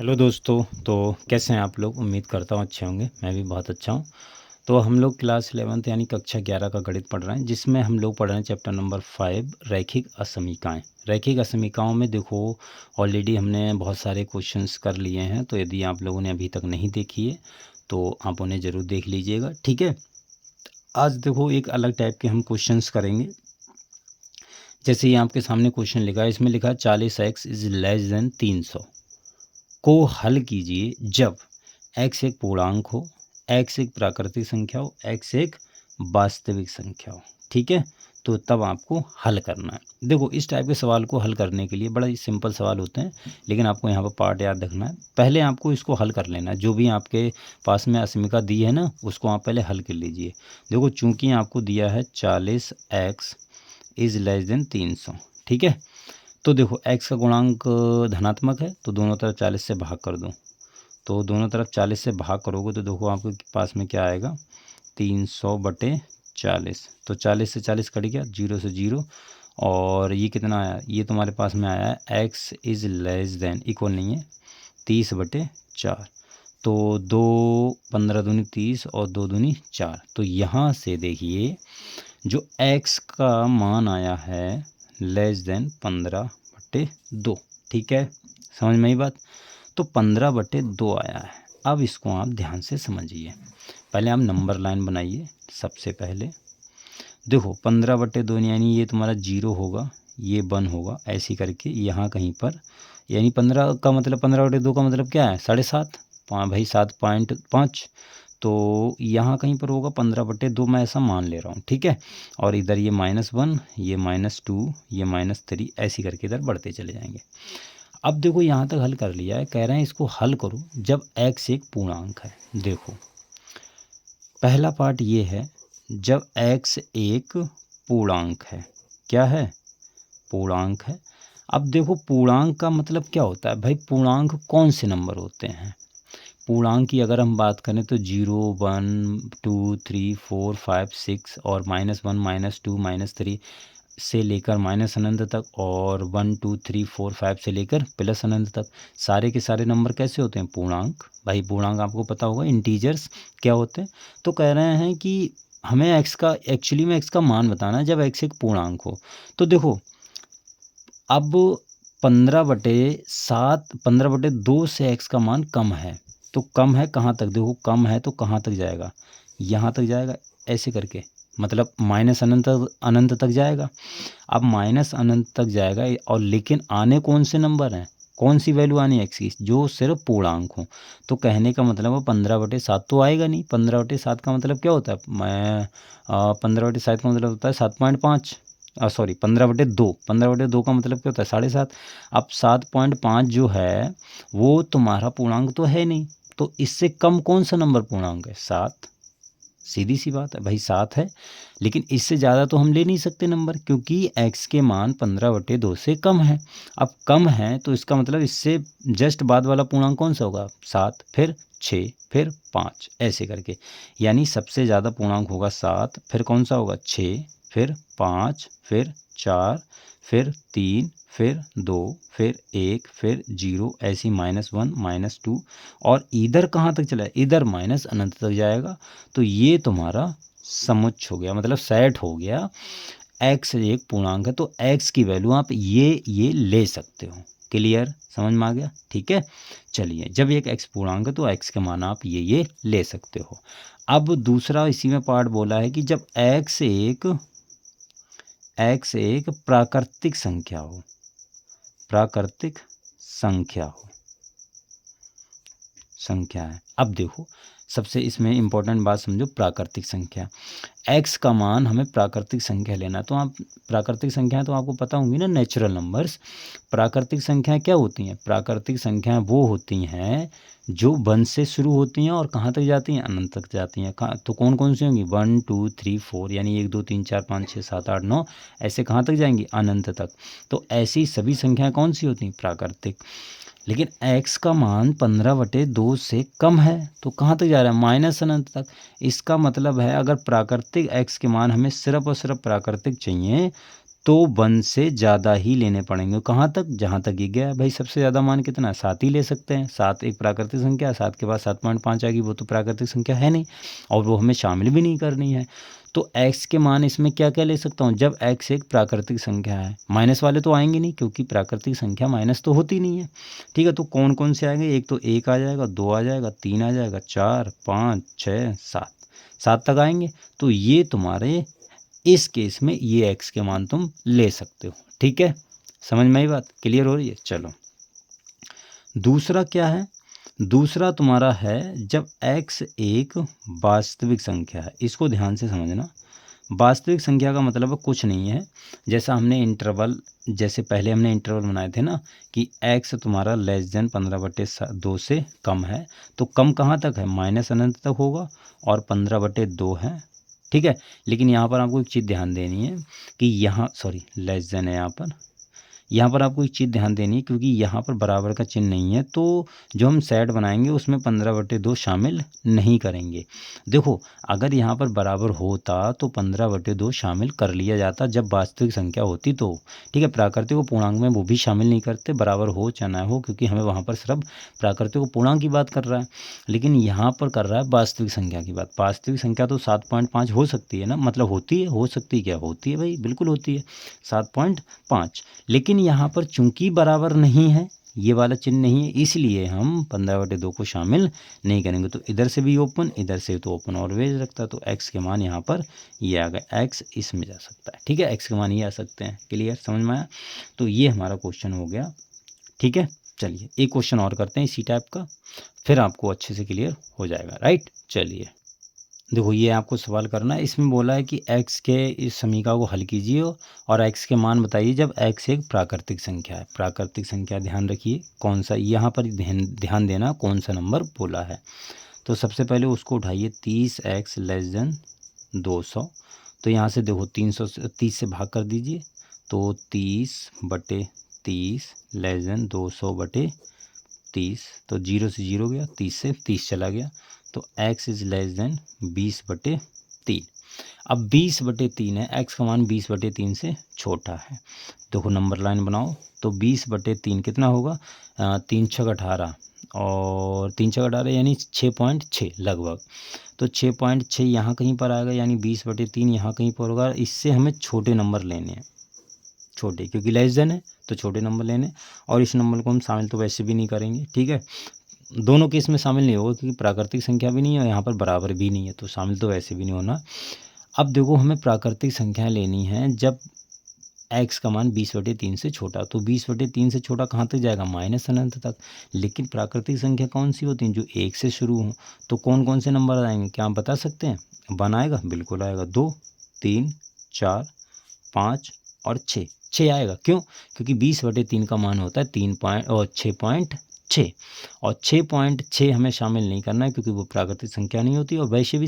Hello दोस्तों। तो कैसे हैं आप लोग? उम्मीद करता हूँ अच्छे होंगे। मैं भी बहुत अच्छा हूँ। तो हम लोग क्लास 11th यानी कक्षा 11 का गणित पढ़ रहे हैं, जिसमें हम लोग पढ़ रहे हैं चैप्टर नंबर 5 रैखिक असमीकाएँ। रैखिक असमीकाओं में देखो, ऑलरेडी हमने बहुत सारे क्वेश्चंस कर लिए हैं। तो यदि आप लोगों ने अभी तक नहीं देखी है तो आप उन्हें ज़रूर देख लीजिएगा, ठीक है। आज देखो एक अलग टाइप के हम क्वेश्चंस करेंगे। जैसे ये आपके सामने क्वेश्चन लिखा है, इसमें लिखा है 40x इज़ लेस देन 300 को हल कीजिए जब x एक पूर्णांक हो, x एक प्राकृतिक संख्या हो, x एक वास्तविक संख्या हो, ठीक है। तो तब आपको हल करना है। देखो इस टाइप के सवाल को हल करने के लिए बड़ा ही सिंपल सवाल होते हैं, लेकिन आपको यहाँ पर पार्ट याद रखना है। पहले आपको इसको हल कर लेना है। जो भी आपके पास में असमीका दी है ना, उसको आप पहले हल कर लीजिए। देखो चूंकि आपको दिया है 40x इज़ लेस देन 300, ठीक है। तो देखो x का गुणांक धनात्मक है, तो दोनों तरफ 40 से भाग कर दो। तो दोनों तरफ 40 से भाग करोगे तो देखो आपके पास में क्या आएगा, 300/40। तो 40 से 40 कट गया, 0 से 0। और ये कितना आया, ये तुम्हारे पास में आया है x is less than, equal नहीं है, 30/4। तो 2 15 दूनी 30 और 2 दूनी 4। तो यहाँ से देखिए जो x का मान आया है लेस देन 15/2, ठीक है। समझ में आई बात? तो 15/2 आया है। अब इसको आप ध्यान से समझिए। पहले आप नंबर लाइन बनाइए। सबसे पहले देखो 15/2 यानी ये तुम्हारा 0 होगा, ये 1 होगा, ऐसी करके यहाँ कहीं पर, यानी 15 का मतलब 15/2 का मतलब क्या है, 7.5 भाई 7.5। तो यहाँ कहीं पर होगा 15/2, मैं ऐसा मान ले रहा हूँ, ठीक है। और इधर ये -1, ये -2, ये -3, ऐसी करके इधर बढ़ते चले जाएंगे। अब देखो यहाँ तक हल कर लिया है, कह रहे हैं इसको हल करो जब x एक पूर्णांक है। देखो पहला पार्ट ये है, जब x एक पूर्णांक है। क्या है? पूर्णांक है। अब देखो पूर्णांक का मतलब क्या होता है भाई, पूर्णांक कौन से नंबर होते हैं। पूर्णांक की अगर हम बात करें तो 0 1 2 3 4 5 6 और -1 -2 -3 से लेकर माइनस अनंत तक, और 1 2 3 4 5 से लेकर प्लस अनंत तक, सारे के सारे नंबर कैसे होते हैं, पूर्णांक। भाई पूर्णांक आपको पता होगा इंटीजर्स क्या होते हैं। तो कह रहे हैं कि हमें x का, एक्चुअली में x का मान बताना है जब x एक पूर्णांक हो। तो देखो अब 15/2 से x का मान कम है। तो कम है कहाँ तक, देखो कम है तो कहाँ तक जाएगा, यहाँ तक जाएगा, ऐसे करके, मतलब माइनस अनंत अनंत तक जाएगा। अब माइनस अनंत तक जाएगा, और लेकिन आने कौन से नंबर हैं, कौन सी वैल्यू आनी है एक्स की, जो सिर्फ पूर्णांक हो। तो कहने का मतलब है 15/7 तो आएगा नहीं। 15/7 का मतलब क्या होता है, मैं 15/7 का मतलब होता है 7.5, सॉरी 15/2। 15/2 का मतलब क्या होता है, 7.5। अब 7.5 जो है वो तुम्हारा पूर्णांक तो है नहीं, तो इससे कम कौन सा नंबर पूर्णांक है, 7। सीधी सी बात है भाई, 7 है। लेकिन इससे ज़्यादा तो हम ले नहीं सकते नंबर, क्योंकि x के मान 15/2 से कम है। अब कम है तो इसका मतलब इससे जस्ट बाद वाला पूर्णांक कौन सा होगा, 7, फिर 6, फिर 5, ऐसे करके। यानी सबसे ज़्यादा पूर्णांक होगा 7, फिर कौन सा होगा 6, फिर 5, फिर 4, फिर 3, फिर 2, फिर 1, फिर 0, ऐसी -1 -2। और इधर कहाँ तक चला है, इधर माइनस अनंत तक जाएगा। तो ये तुम्हारा समुच्च हो गया, मतलब सेट हो गया। x एक पूर्णांक है तो x की वैल्यू आप ये ले सकते हो। क्लियर, समझ में आ गया, ठीक है। चलिए, जब एक x पूर्णांक है तो x के मान आप ये ले सकते हो। अब दूसरा इसी में पार्ट बोला है कि जब x एक प्राकृतिक संख्या हो, प्राकृतिक संख्या है। अब देखो सबसे इसमें इम्पोर्टेंट बात समझो, प्राकृतिक संख्या। x का मान हमें प्राकृतिक संख्या लेना, तो आप प्राकृतिक संख्याएं तो आपको पता होंगी ना, नेचुरल नंबर्स। प्राकृतिक संख्याएं क्या होती हैं, प्राकृतिक संख्याएं वो होती हैं जो 1 से शुरू होती हैं और कहाँ तक जाती हैं, अनंत तक जाती हैं। कहाँ तो कौन कौन सी होंगी, 1 2 3 4, यानी 1 2 3 4 5 6 7 8 9, ऐसे कहाँ तक जाएंगी, अनंत तक। तो ऐसी सभी संख्याएं कौन सी होती हैं, प्राकृतिक। लेकिन x का मान 15/2 से कम है, तो कहाँ तक जा रहा है, माइनस अनंत तक। इसका मतलब है अगर प्राकृतिक x के मान हमें सिर्फ और सिर्फ प्राकृतिक चाहिए, तो 1 से ज़्यादा ही लेने पड़ेंगे। कहाँ तक? जहाँ तक ये गया है। भाई सबसे ज़्यादा मान कितना है? 7 ही ले सकते हैं। 7 एक प्राकृतिक संख्या है, 7 के बाद 7.5 आएगी, वो तो प्राकृतिक संख्या है नहीं और वो हमें शामिल भी नहीं करनी है। तो x के मान इसमें क्या-क्या ले सकता हूँ? जब x एक प्राकृतिक संख्या है, माइनस वाले तो आएंगे नहीं क्योंकि प्राकृतिक संख्या माइनस तो होती नहीं है। ठीक है, तो कौन-कौन से आएंगे? एक तो 1 आ जाएगा, 2 आ जाएगा, 3 आ जाएगा, 4, 5, 6, 7, 7 तक आएंगे। तो ये तुम्हारे इस केस में ये x के मान तुम ले सकते हो। ठीक है, समझ में आई बात? क्लियर हो रही है? चलो, दूसरा क्या है? दूसरा तुम्हारा है जब x एक वास्तविक संख्या है। इसको ध्यान से समझना। वास्तविक संख्या का मतलब कुछ नहीं है, जैसा हमने इंटरवल, जैसे पहले हमने इंटरवल बनाए थे ना कि x तुम्हारा लेस देन 15/2 से कम है, तो कम कहाँ तक है? माइनस अनंत तक होगा और 15/2 है। ठीक है, लेकिन यहाँ पर आपको एक चीज़ ध्यान देनी है कि यहाँ लेस देन है, यहाँ पर आपको एक चीज़ ध्यान देनी है क्योंकि यहाँ पर बराबर का चिन्ह नहीं है, तो जो हम सेट बनाएंगे उसमें 15/2 शामिल नहीं करेंगे। देखो, अगर यहाँ पर बराबर होता तो 15/2 शामिल कर लिया जाता जब वास्तविक संख्या होती तो। ठीक है, प्राकृतिक को पूर्णांक में वो भी शामिल नहीं करते, बराबर हो चाहे ना हो, क्योंकि हमें वहाँ पर सिर्फ प्राकृतिक को पूर्णांक की बात कर रहा है, लेकिन यहाँ पर कर रहा है वास्तविक संख्या की बात। वास्तविक संख्या तो 7.5 हो सकती है ना, मतलब होती है, हो सकती है, क्या होती है भाई? बिल्कुल होती है 7.5, लेकिन यहाँ पर चूंकि बराबर नहीं है, ये वाला चिन्ह नहीं है, इसलिए हम 15/2 को शामिल नहीं करेंगे। तो इधर से भी ओपन, इधर से तो ओपन ऑलवेज रखता है, तो x के मान यहाँ पर ये आ गया, x इसमें जा सकता है। ठीक है, x के मान ये आ सकते हैं। क्लियर, समझ में आया? तो ये हमारा क्वेश्चन हो गया। ठीक है, चलिए एक क्वेश्चन और करते हैं इसी टाइप का, फिर आपको अच्छे से क्लियर हो जाएगा। राइट, चलिए देखो, ये आपको सवाल करना है। इसमें बोला है कि x के इस समीकरण को हल कीजिए और x के मान बताइए जब x एक प्राकृतिक संख्या है। प्राकृतिक संख्या ध्यान रखिए कौन सा, यहाँ पर ध्यान देना कौन सा नंबर बोला है। तो सबसे पहले उसको उठाइए, 30x लेस देन 200। तो यहाँ से देखो 330 से भाग कर दीजिए, तो 30/30 लेस देन 200/30, तो 0 से 0 गया, 30 से 30 चला गया, तो x इज़ लेस देन 20/3। अब 20/3 है, x का मान 20/3 से छोटा है। देखो नंबर लाइन बनाओ, तो 20/3 कितना होगा? 3 छक 18 और 3 छक 18 यानी 6.6 लगभग। तो 6.6 यहाँ कहीं पर आएगा, यानी 20/3 यहाँ कहीं पर होगा। इससे हमें छोटे नंबर लेने हैं, छोटे, क्योंकि लेस देन है तो छोटे नंबर लेने, और इस नंबर को हम शामिल तो वैसे भी नहीं करेंगे। ठीक है, दोनों केस में शामिल नहीं होगा क्योंकि प्राकृतिक संख्या भी नहीं है और यहाँ पर बराबर भी नहीं है, तो शामिल तो वैसे भी नहीं होना। अब देखो, हमें प्राकृतिक संख्याएं लेनी है जब x का मान 20/3 से छोटा, तो 20/3 से छोटा कहाँ तक जाएगा? माइनस अनंत तक। लेकिन प्राकृतिक संख्या कौन सी होती हैं? जो 1 से शुरू हों। तो कौन कौन से नंबर आएंगे, क्या आप बता सकते हैं? 1 आएगा, बिल्कुल आएगा, 2, 3, 4, 5 और 6 आएगा। क्यों? क्योंकि 20/3 का मान होता है 6.6 और 6.6 हमें शामिल नहीं करना है क्योंकि वो प्राकृतिक संख्या नहीं होती, और वैसे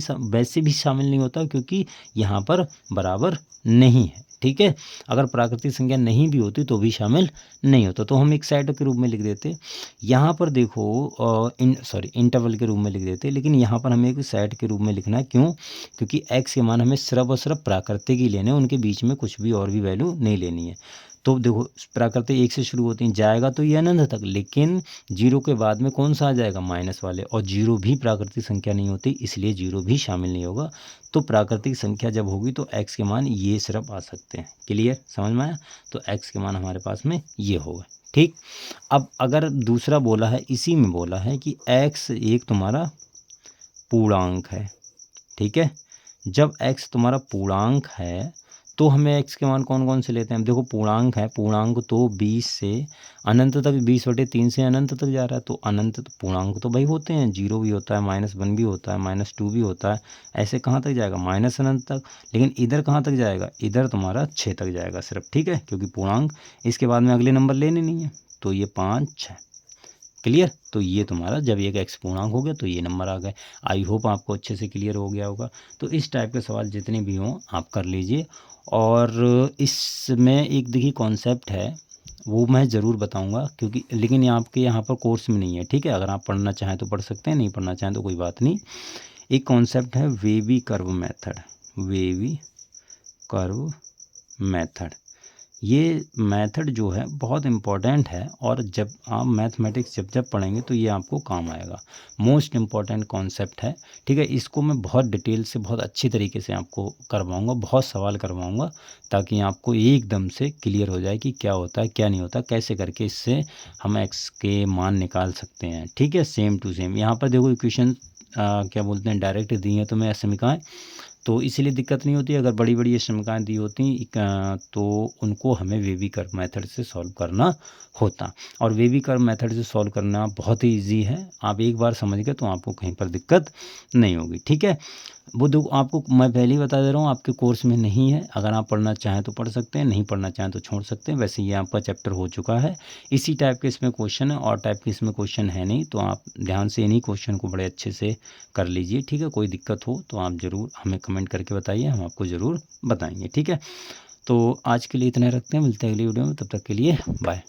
भी शामिल नहीं होता क्योंकि यहाँ पर बराबर नहीं है। ठीक है, अगर प्राकृतिक संख्या नहीं भी होती तो भी शामिल नहीं होता, तो हम एक सेट के रूप में लिख देते। यहाँ पर देखो इंटरवल के रूप में लिख देते, लेकिन यहाँ पर हमें एक सेट के रूप में लिखना है। क्यों? क्योंकि x के मान हमें सिर्फ और सिर्फ प्राकृतिक ही लेने हैं, उनके बीच में कुछ भी और भी वैल्यू नहीं लेनी है। तो देखो, प्राकृतिक 1 से शुरू होती हैं, जाएगा तो ये अनंत तक, लेकिन 0 के बाद में कौन सा आ जाएगा? माइनस वाले, और 0 भी प्राकृतिक संख्या नहीं होती, इसलिए 0 भी शामिल नहीं होगा। तो प्राकृतिक संख्या जब होगी तो x के मान ये सिर्फ आ सकते हैं। क्लियर, समझ में आया? तो x के मान हमारे पास में ये होगा। ठीक, अब अगर दूसरा बोला है, इसी में बोला है कि x एक तुम्हारा पूर्णांक है। ठीक है, जब x तुम्हारा पूर्णांक है तो हमें x के मान कौन कौन से लेते हैं? देखो, पूर्णांक है, पूर्णांक तो 20 से अनंत तक, 20/3 से अनंत तक जा रहा है, तो अनंत तो पूर्णांक तो भाई होते हैं, 0 भी होता है, -1 भी होता है, -2 भी होता है, ऐसे कहाँ तक जाएगा? माइनस अनंत तक। लेकिन इधर कहाँ तक जाएगा? इधर तुम्हारा 6 तक जाएगा सिर्फ। ठीक है, क्योंकि पूर्णांक, इसके बाद में अगले नंबर लेने नहीं है, तो ये 5, 6। क्लियर, तो ये तुम्हारा जब एक x पूर्णांक हो गया तो ये नंबर आ गए। आई होप आपको अच्छे से क्लियर हो गया होगा। तो इस टाइप के सवाल जितने भी हों आप कर लीजिए, और इसमें एक देखिए कॉन्सेप्ट है, वो मैं ज़रूर बताऊंगा, क्योंकि लेकिन ये आपके यहाँ पर कोर्स में नहीं है। ठीक है, अगर आप पढ़ना चाहें तो पढ़ सकते हैं, नहीं पढ़ना चाहें तो कोई बात नहीं। एक कॉन्सेप्ट है wavy curve method, wavy curve method. ये मेथड जो है बहुत इम्पॉर्टेंट है, और जब आप मैथमेटिक्स जब पढ़ेंगे तो ये आपको काम आएगा। मोस्ट इम्पॉर्टेंट कॉन्सेप्ट है, ठीक है। इसको मैं बहुत डिटेल से, बहुत अच्छी तरीके से आपको करवाऊँगा, बहुत सवाल करवाऊँगा, ताकि आपको एकदम से क्लियर हो जाए कि क्या होता है, क्या नहीं होता, कैसे करके इससे हम एक्स के मान निकाल सकते हैं, ठीक है। सेम टू सेम यहाँ पर देखो इक्वेशन क्या बोलते हैं, डायरेक्ट दी हैं तुम्हें समीकरण, तो इसीलिए दिक्कत नहीं होती। अगर बड़ी बड़ी समीकरण दी होती तो उनको हमें वेवी कर्व मेथड से सॉल्व करना होता, और वेवी कर्व मेथड से सॉल्व करना बहुत ही ईजी है। आप एक बार समझ गए तो आपको कहीं पर दिक्कत नहीं होगी, ठीक है। वो देखो आपको मैं पहले ही बता दे रहा हूँ, आपके कोर्स में नहीं है। अगर आप पढ़ना चाहें तो पढ़ सकते हैं, नहीं पढ़ना चाहें तो छोड़ सकते हैं। वैसे ये आपका चैप्टर हो चुका है, इसी टाइप के इसमें क्वेश्चन है, और टाइप के इसमें क्वेश्चन है नहीं। तो आप ध्यान से इन्हीं क्वेश्चन को बड़े अच्छे से कर लीजिए, ठीक है। कोई दिक्कत हो तो आप ज़रूर हमें कमेंट करके बताइए, हम आपको ज़रूर बताएंगे, ठीक है। तो आज के लिए इतना रखते हैं, मिलते हैं अगली वीडियो में, तब तक के लिए बाय।